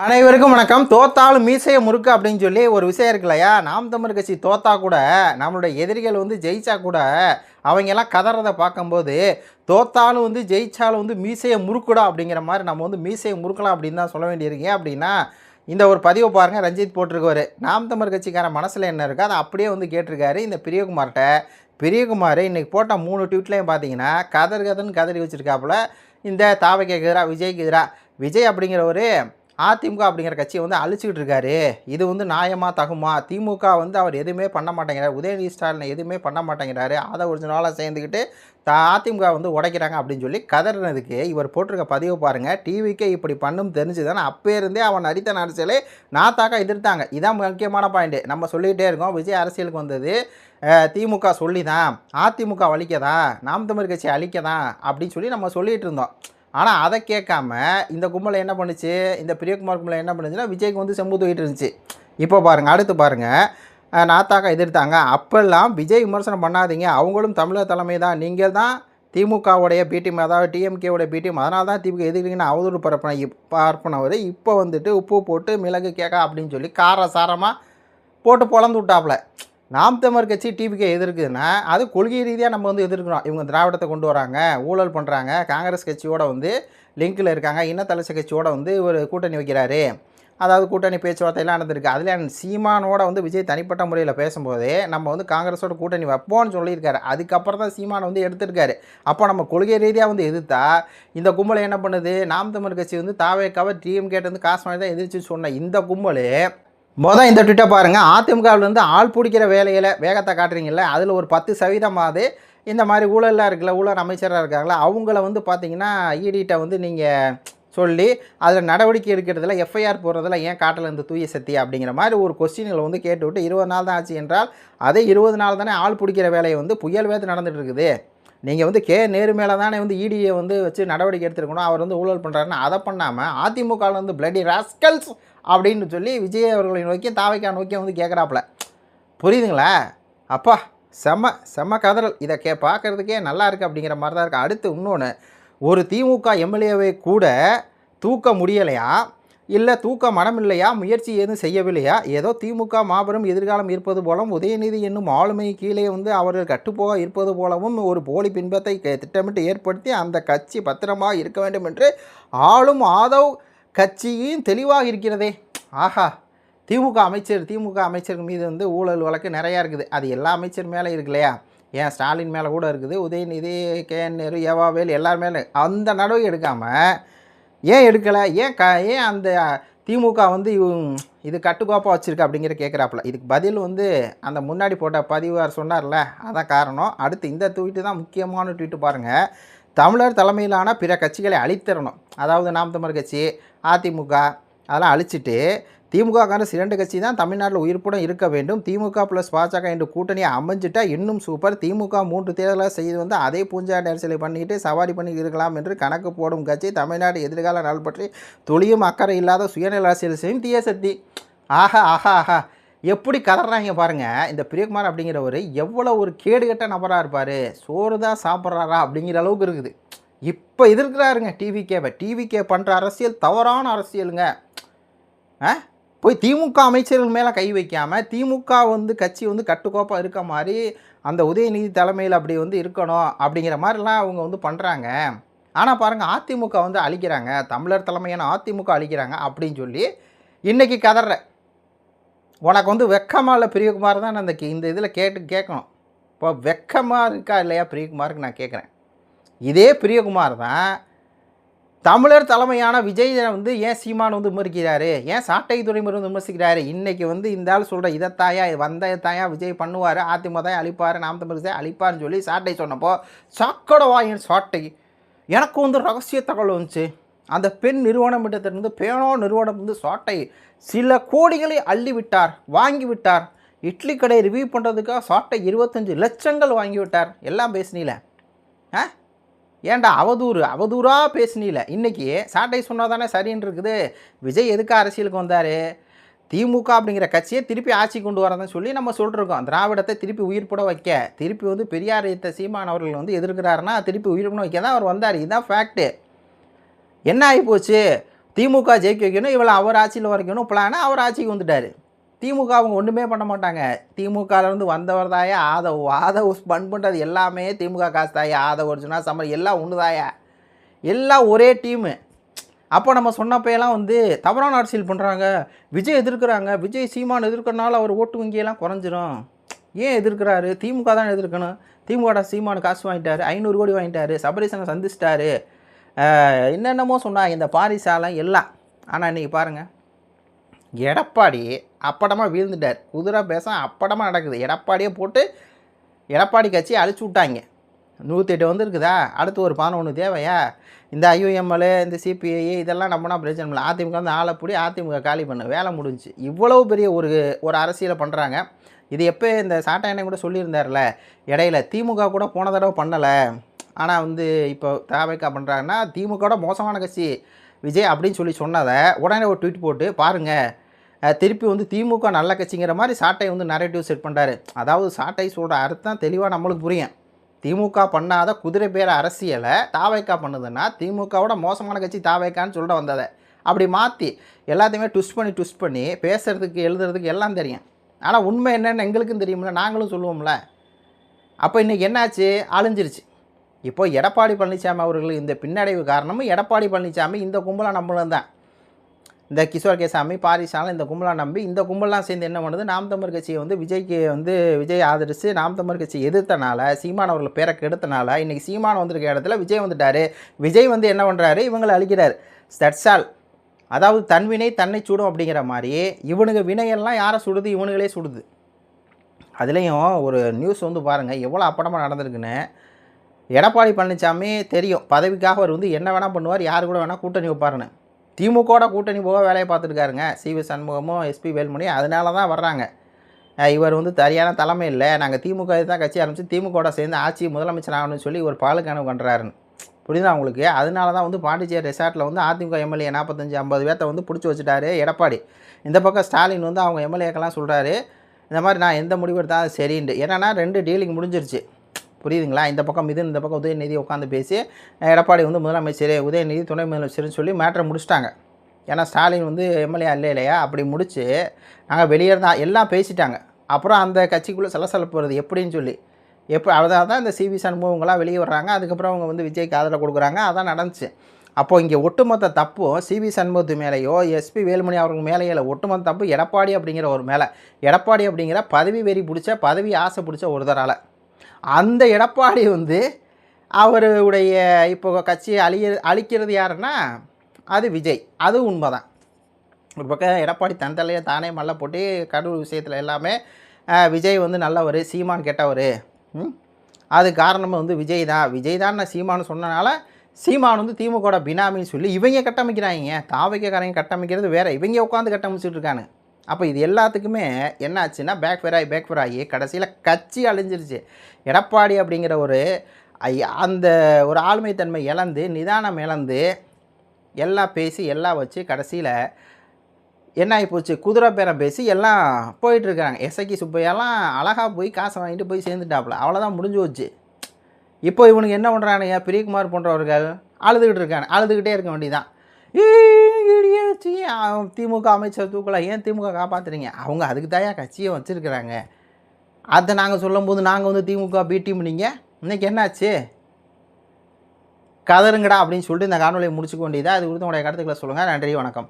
அனைவருக்கும் வணக்கம். தோத்தாலும் மீசையை முறுக்கு அப்படின்னு சொல்லி ஒரு விஷயம் இருக்கு இல்லையா? நாம் தமிழர் கட்சி தோத்தா கூட நம்மளுடைய எதிரிகள் ஜெயிச்சா கூட அவங்கெல்லாம் கதறதை பார்க்கும்போது தோத்தாலும் ஜெயிச்சாலும் மீசையை முறுக்குடா அப்படிங்கிற மாதிரி நம்ம மீசையை முறுக்கலாம் அப்படின்னு தான் சொல்ல வேண்டியிருக்கீங்க. அப்படின்னா இந்த ஒரு பதிவை பாருங்கள். ரஞ்சித் போட்டிருக்காரு. நாம் தமிழர் கட்சிக்கார மனசில் என்ன இருக்கோ அதை அப்படியே கேட்டிருக்காரு இந்த பிரியகுமார்கிட்ட. பிரியகுமார் இன்றைக்கி போட்ட 3 ட்வீட்லேயும் பார்த்தீங்கன்னா கதன்னு கதறி வச்சுருக்காப்புல. இந்த தாவைக்கு எதிராக விஜய்க்கு எதிராக விஜய் அப்படிங்கிற ஒரு அதிமுக அப்படிங்கிற கட்சியை அழிச்சிக்கிட்டு இருக்காரு. இது நியாயமா தகுமா? திமுக அவர் எதுவுமே பண்ண மாட்டேங்கிறார். உதயநிதி ஸ்டாலின் எதுவுமே பண்ண மாட்டேங்கிறாரு. அதை ஒரு நாளாக சேர்ந்துக்கிட்டு அதிமுக உடைக்கிறாங்க அப்படின்னு சொல்லி கதறினதுக்கு இவர் போட்டிருக்க பதிவு பாருங்கள். டிவிக்கே இப்படி பண்ணும் தெரிஞ்சுதானே அப்போ இருந்தே அவன் நடித்த அரசியலை நாத்தாக்கா எதிர்த்தாங்க. இதான் முக்கியமான பாயிண்ட்டு. நம்ம சொல்லிகிட்டே இருக்கோம் விஜய் அரசியலுக்கு வந்தது திமுக சொல்லி தான், அதிமுக அழிக்க தான், நாம் தமிழர் கட்சி அழிக்க தான் அப்படின்னு சொல்லி நம்ம சொல்லிகிட்டு இருந்தோம். ஆனால் அதை கேட்காம இந்த கும்பலை என்ன பண்ணுச்சு, இந்த பிரியகுமார் கும்பலை என்ன பண்ணுச்சுன்னா விஜய்க்கு செம்பு தூக்கிட்டு இருந்துச்சு. இப்போ பாருங்கள், அடுத்து பாருங்கள், நாத்தாக்கா எதிர்த்தாங்க. அப்பெல்லாம் விஜய் விமர்சனம் பண்ணாதீங்க, அவங்களும் தமிழர் தலைமை தான், நீங்கள் தான் திமுகவுடைய பிடிஎம், அதாவது டிஎம்கேவுடைய பிடிஎம், அதனால தான் திமுக எதிர்க்கிறீங்கன்னு அவதூறு பார்ப்பனவர் இப்போ உப்பு போட்டு மிளகு கேட்க அப்படின்னு சொல்லி காரசாரமாக போட்டு பொழந்து விட்டாப்புல. நாம் தமிழர் கட்சி டிவிக்கு எதிர்க்குதுன்னா அது கொள்கை ரீதியாக நம்ம எதிர்க்கிறோம். இவங்க திராவிடத்தை கொண்டு வராங்க, ஊழல் பண்ணுறாங்க, காங்கிரஸ் கட்சியோட லிங்கில் இருக்காங்க, இனத்தலைச்ச கட்சியோட ஒரு கூட்டணி வைக்கிறாரு, அதாவது கூட்டணி பேச்சுவார்த்தையெல்லாம் நடந்திருக்கு. அதில் சீமானோட விஜய் தனிப்பட்ட முறையில் பேசும்போதே நம்ம காங்கிரஸோட கூட்டணி வைப்போம்னு சொல்லியிருக்காரு. அதுக்கப்புறம் தான் சீமான் எடுத்திருக்காரு. அப்போ நம்ம கொள்கை ரீதியாக எதிர்த்தா இந்த கும்பலை என்ன பண்ணுது, நாம் தமிழர் கட்சி தாவேக்காவை டிஎம்கே காசு வாங்கி தான் எதிர்த்து சொன்ன இந்த கும்பல் இந்த ட்விட்டை பாருங்கள். அதிமுகவிலேருந்து ஆள் பிடிக்கிற வேலையில் வேகத்தை காட்டுறீங்கள, அதில் ஒரு 10% இந்த மாதிரி ஊழலாக இருக்குல்ல, ஊழல் அமைச்சராக இருக்காங்களா, அவங்கள பார்த்தீங்கன்னா ஈடிட்ட நீங்கள் சொல்லி அதில் நடவடிக்கை எடுக்கிறதுல எஃப்ஐஆர் போடுறதுல ஏன் காட்டலை இந்த தூய சக்தி அப்படிங்கிற மாதிரி ஒரு கொஸ்டின்களை கேட்டுவிட்டு 20 நாள் தான் ஆச்சு என்றால் அதே 20 நாள் தானே ஆள் பிடிக்கிற வேலையை புயல் வேத்து நடந்துகிட்டு இருக்குது. நீங்கள் கே நேரு மேலே தானே ஈடியை வச்சு நடவடிக்கை எடுத்துருக்கணும். அவர் ஊழல் பண்ணுறாருன்னு அதை பண்ணாமல் அதிமுகவில் பிளடி ராஸ்கல்ஸ் அப்படின்னு சொல்லி விஜய் அவர்களை நோக்கி தாவைக்கா நோக்கி கேட்குறாப்புல. புரியுதுங்களா? அப்பா செம்ம கதறல். இதை பார்க்குறதுக்கே நல்லா இருக்குது அப்படிங்கிற மாதிரி தான் இருக்குது. அடுத்து இன்னொன்று, ஒரு திமுக எம்எல்ஏவை கூட தூக்க முடியலையா, இல்லை தூக்க மனம் இல்லையா, முயற்சி எதுவும் செய்யவில்லையா, ஏதோ திமுக மாபெரும் எதிர்காலம் இருப்பது போலவும் உதயநிதி என்னும் ஆளுமை கீழே அவர்கள் கட்டுப்போக இருப்பது போலவும் ஒரு போலி பின்பத்தை திட்டமிட்டு ஏற்படுத்தி அந்த கட்சி பத்திரமாக இருக்க வேண்டும் என்று ஆளும் ஆதவ் கட்சியும் தெளிவாக இருக்கிறதே. ஆஹா, திமுக அமைச்சர்கள் மீது ஊழல் வழக்கு நிறையா இருக்குது. அது எல்லா அமைச்சர் மேலே இருக்கு இல்லையா? ஏன் ஸ்டாலின் மேலே கூட இருக்குது, உதயநிதி, கேஎன் நேரு, ஏவாவேல் எல்லார் மேலே அந்த நடவடிக்கை எடுக்காமல் ஏன் எடுக்கலை, ஏன் அந்த திமுக இது கட்டுக்கோப்பாக வச்சுருக்கு அப்படிங்கிற கேட்குறாப்புல. இதுக்கு பதில் அந்த முன்னாடி போட்ட பதிவார் சொன்னார்ல, அதான் காரணம். அடுத்து இந்த ட்வீட்டு தான் முக்கியமான ட்வீட்டு பாருங்கள். தமிழர் தலைமையிலான பிற கட்சிகளை அழித்தரணும், அதாவது நாம் தமிழர் கட்சி, அதிமுக அதெல்லாம் அழிச்சிட்டு திமுக காங்கிரஸ் 2 கட்சி தான் தமிழ்நாட்டில் உயிர்ப்புடன் இருக்க வேண்டும். திமுக ப்ளஸ் பாஜக என்று கூட்டணியை அமைஞ்சிட்டால் இன்னும் சூப்பர். திமுக 3 தேர்தலாக செய்து அதே பூஞ்சாண்டி அரசியலை பண்ணிட்டு சவாரி பண்ணி இருக்கலாம் என்று கணக்கு போடும் கட்சி தமிழ்நாடு எதிர்கால நாள் பற்றி துளியும் அக்கறை இல்லாத சுயநல அரசியல் செய்யும் தீய சக்தி. ஆஹா ஆஹா ஆஹா, எப்படி கதறாங்க பாருங்கள். இந்த பிரியகுமார் அப்படிங்கிறவர் எவ்வளோ ஒரு கேடுகட்ட நபராக இருப்பார். சோறு தான் சாப்பிட்றாரா அப்படிங்கிற அளவுக்கு இருக்குது. இப்போ எதிர்க்கிறாருங்க டிவிக்கே பண்ணுற அரசியல் தவறான அரசியலுங்க. போய் திமுக அமைச்சர்கள் மேலே கை வைக்காமல் திமுக கட்சி கட்டுக்கோப்பாக இருக்க மாதிரி அந்த உதயநிதி தலைமையில் அப்படி இருக்கணும் அப்படிங்கிற மாதிரிலாம் அவங்க பண்ணுறாங்க. ஆனால் பாருங்கள், அதிமுக அழிக்கிறாங்க, தமிழர் தலைமையான அதிமுக அழிக்கிறாங்க அப்படின்னு சொல்லி இன்றைக்கி கதற உனக்கு வெக்கமாக இல்லை பிரியகுமார் தான் இந்த இதில் கேட்கணும். இப்போ வெக்கமாக இருக்கா இல்லையா பிரியகுமாருக்கு நான் கேட்குறேன். இதே பிரியகுமார் தான் தமிழர் தலைமையான விஜய் ஏன் சீமான் விமர்சிக்கிறாரு, ஏன் சாட்டை துறைமுறை விமர்சிக்கிறாரு. இன்றைக்கி இந்த ஆள் சொல்கிற இதைத்தாயா வந்ததாயா விஜய் பண்ணுவார், அதிமுக தான் அழிப்பார், நாம் தமிழ் அழிப்பார்னு சொல்லி சாட்டை சொன்னப்போ சாக்கோட வாயின் சாட்டை எனக்கு ரகசிய தகவல் வந்துச்சு. அந்த பெண் நிறுவனத்திலிருந்து பேனோ நிறுவனம் சாட்டை சில கோடிகளை அள்ளிவிட்டார், வாங்கிவிட்டார். இட்லி கடை ரிவ்யூ பண்ணுறதுக்காக சாட்டை 25 லட்சங்கள் வாங்கிவிட்டார். எல்லாம் பேசினீல ஏன்டா அவதூறாக பேசினீல. இன்றைக்கி சாட்டை சொன்னால் தானே சரின்னு இருக்குது. விஜய் எதுக்கு அரசியலுக்கு வந்தார், திமுக அப்படிங்கிற கட்சியை திருப்பி ஆட்சி கொண்டு வரதுன்னு சொல்லி நம்ம சொல்லிருக்கோம். திராவிடத்தை திருப்பி உயிர்ப்பட வைக்க, திருப்பி பெரியார் சீமான் அவர்கள் எதிர்க்கிறாருன்னா திருப்பி உயிர்ப்பட வைக்க தான் அவர் வந்தார். இதுதான் ஃபேக்ட்டு. என்ன ஆகிப்போச்சு, திமுக ஜெயிக்க வைக்கணும், இவளை அவர் ஆட்சியில் வரைக்கணும் பிளான். அவர் ஆட்சிக்கு வந்துட்டார். திமுக அவங்க ஒன்றுமே பண்ண மாட்டாங்க. திமுகலேருந்து வந்தவர் தாயா ஆதவ். ஆதவ் ஸ்பன் பண்ணுறது எல்லாமே திமுக காசு தாயா. ஆதவ் அர்ஜுனா சமர் எல்லாம் ஒன்று தாயா, எல்லாம் ஒரே டீமு. அப்போ நம்ம சொன்னப்பையெல்லாம் வந்து தவறான அரசியல் பண்ணுறாங்க, விஜய் எதிர்க்கிறாங்க, விஜய் சீமான் எதிர்க்கிறனால அவர் ஓட்டு வங்கியெல்லாம் குறைஞ்சிரும். ஏன் எதிர்க்கிறாரு? திமுக தான் எதிர்க்கணும். திமுக சீமான் காசு வாங்கிட்டாரு, 500 கோடி வாங்கிட்டாரு, சபரீசனை சந்திச்சிட்டாரு, என்னென்னமோ சொன்னாங்க இந்த பாரிசாலம் எல்லாம். ஆனால் இன்றைக்கி பாருங்கள், எடப்பாடி அப்படமாக வீழ்ந்துட்டார். குதிரை பேச அப்படமாக நடக்குது. எடப்பாடியே போட்டு எடப்பாடி கட்சியை அழிச்சு விட்டாங்க. 108 வந்துருக்குதா, அடுத்து ஒரு 11 தேவையா? இந்த ஐயுஎம்எல், இந்த சிபிஐ இதெல்லாம் நம்மனா பிரச்சனை இல்லை. அதிமுக வந்து ஆளப்படி, அதிமுக காலி பண்ண வேலை முடிஞ்சு. இவ்வளவு பெரிய ஒரு அரசியலை பண்ணுறாங்க. இது எப்போ இந்த சாட்டாயனை கூட சொல்லியிருந்தார்ல இடையில, திமுக கூட போன தடவை பண்ணலை, ஆனால் வந்து இப்போ தாவைக்கா பண்ணுறாங்கன்னா திமுகவோட மோசமான கட்சி விஜய் அப்படின்னு சொல்லி சொன்னதை உடனே ஒரு ட்வீட் போட்டு பாருங்கள், திருப்பி வந்து திமுக நல்ல கட்சிங்கிற மாதிரி சாட்டை வந்து நரேட்டிவ் செட் பண்ணுறாரு. அதாவது சாட்டை சொல்கிற அர்த்தம் தெளிவாக நம்மளுக்கு புரியும். திமுக பண்ணாத குதிரை பேர அரசியலை தாவைக்கா பண்ணுதுன்னா திமுகவோட மோசமான கட்சி தாவைக்கான்னு சொல்லிட்டு வந்ததை அப்படி மாற்றி எல்லாத்தையுமே ட்விஸ்ட் பண்ணி பேசுகிறதுக்கு எழுதுறதுக்கு எல்லாம் தெரியும். ஆனால் உண்மை என்னென்னு எங்களுக்கும் தெரியும்ல, நாங்களும் சொல்லுவோம்ல. அப்போ இன்றைக்கி என்னாச்சு? அழிஞ்சிருச்சு. இப்போ எடப்பாடி பழனிசாமி அவர்கள் இந்த பின்னடைவு காரணமும் எடப்பாடி பழனிசாமி இந்த கும்பலை நம்பளும் தான். இந்த கிஷோர் கேசாமி, பாரிசாலம் இந்த கும்பலாக நம்பி இந்த கும்பலாம் சேர்ந்து என்ன பண்ணுது, நாம் தமிழர் கட்சியை வந்து விஜய் ஆதரித்து நாம் தமிழர் கட்சி எதிர்த்தனால, சீமான் அவர்கள் பேரை கெடுத்தனால இன்றைக்கி சீமான் வந்திருக்க இடத்துல விஜய் வந்துட்டார். விஜய் வந்து என்ன பண்ணுறாரு, இவங்களை அழிக்கிறார். தட்சால், அதாவது தன்வினை தன்னை சுடும் அப்படிங்கிற மாதிரி இவனுங்க வினையெல்லாம் யாரை சுடுது, இவனுங்களே சுடுது. அதுலேயும் ஒரு நியூஸ் வந்து பாருங்கள் எவ்வளோ அப்படமாக நடந்திருக்குன்னு. எடப்பாடி பழனிசாமி தெரியும் பதவிக்காக அவர் வந்து என்ன வேணால் பண்ணுவார், யார் கூட வேணால் கூட்டணி வைப்பாருன்னு. திமுகவோட கூட்டணி போக வேலையை பார்த்துருக்காருங்க சிவி சண்முகமும் எஸ்பி வேல்மணி. அதனால தான் வர்றாங்க. இவர் வந்து சரியான தலைமை இல்லை, நாங்கள் திமுக தான் கட்சி ஆரம்பித்து திமுகவோட சேர்ந்து ஆட்சி முதலமைச்சர் ஆகணும்னு சொல்லி ஒரு பாலுக்கனவு பண்ணுறாருன்னு. புரியுதா உங்களுக்கு? அதனால தான் வந்து பாண்டிச்சேரி ரெசார்ட்டில் வந்து அதிமுக எம்எல்ஏ 45-50 பேர்த்த வந்து பிடிச்சி வச்சுட்டாரு எடப்பாடி. இந்த பக்கம் ஸ்டாலின் வந்து அவங்க எம்எல்ஏக்கெல்லாம் சொல்கிறாரு, இந்த மாதிரி நான் எந்த முடிவு எடுத்தால் அது சரின்ட்டு. ஏன்னா 2 டீலிங் முடிஞ்சிருச்சு. புரியுதுங்களா? இந்த பக்கம் இந்த பக்கம் உதயநிதி உட்காந்து பேசி எடப்பாடி வந்து முதலமைச்சர், உதயநிதி துணை முதலமைச்சர்னு சொல்லி மேட்ரை முடிச்சிட்டாங்க. ஏன்னா ஸ்டாலின் வந்து எம்எல்ஏ இல்லையா, அப்படி முடித்து நாங்கள் வெளியே தான் எல்லாம் பேசிட்டாங்க. அப்புறம் அந்த கட்சிக்குள்ளே சலசலப்பு வருது எப்படின்னு சொல்லி அதான் தான் இந்த சிவி சண்முகங்களாம் வெளியே வர்றாங்க. அதுக்கப்புறம் அவங்க வந்து விஜய்க்கு ஆதரவு கொடுக்குறாங்க. அதான் நடந்துச்சு. அப்போது இங்கே ஒட்டுமொத்த தப்பும் சிவி சண்முகத்து மேலேயோ எஸ்பி வேலுமணி அவர்கள் மேலேயோ இல்லை, ஒட்டுமொத்த தப்பு எடப்பாடி அப்படிங்கிற ஒரு மேலே. எடப்பாடி அப்படிங்கிற பதவி வெறி பிடிச்ச, பதவி ஆசை பிடிச்ச ஒருத்தரால். அந்த எடப்பாடி வந்து அவருடைய இப்போ கட்சியை அழிக்கிறது யாருன்னா அது விஜய். அது உண்மை தான். ஒரு பக்கம் எடப்பாடி தன் தலையை தானே மல்ல போட்டு கடவுள் விஷயத்தில் எல்லாமே விஜய் வந்து நல்லவர், சீமான் கெட்டவர், அது காரணமாக வந்து விஜய் தான் நான் சீமானு சொன்னனால சீமான் வந்து திமுகவோட பினாமின்னு சொல்லி இவங்க கட்டமைக்கிறாங்க. தாவைக்காரங்க கட்டமைக்கிறது வேறு, இவங்க உட்காந்து கட்டமைச்சிட்டு இருக்கானு. அப்போ இது எல்லாத்துக்குமே என்ன ஆச்சுன்னா பேக் ஆகி கடைசியில் கட்சி அழிஞ்சிருச்சு. எடப்பாடி அப்படிங்கிற அந்த ஒரு ஆளுமைத்தன்மை இழந்து, நிதானம் இழந்து, எல்லாம் பேசி எல்லாம் வச்சு கடைசியில் என்ன ஆகி போச்சு, குதிரை பேரம் பேசி எல்லாம் போயிட்டுருக்காங்க. எஸ்ஐக்கு சுப்பையெல்லாம் அழகாக போய் காசை வாங்கிட்டு போய் சேர்ந்துட்டாப்புல. அவ்வளோதான் முடிஞ்சு போச்சு. இப்போ இவனுக்கு என்ன பண்ணுறானுங்க, பிரியகுமார் போன்றவர்கள் அழுதுகிட்டே இருக்க வேண்டியதான். வச்சு திமுக அமைச்சர் தூக்கலாம், ஏன் திமுக காப்பாற்றுறீங்க? அவங்க அதுக்கு தாயா கட்சியை வச்சுருக்குறாங்க. அதை நாங்கள் சொல்லும்போது நாங்கள் வந்து திமுக பி டீம், நீங்கள் இன்றைக்கி என்னாச்சு கதருங்கடா அப்படின்னு சொல்லிட்டு இந்த காணொலியை முடிச்சுக்க வேண்டியதா. அது குறித்து உங்களுடைய கருத்துக்களை சொல்லுங்கள். நன்றி, வணக்கம்.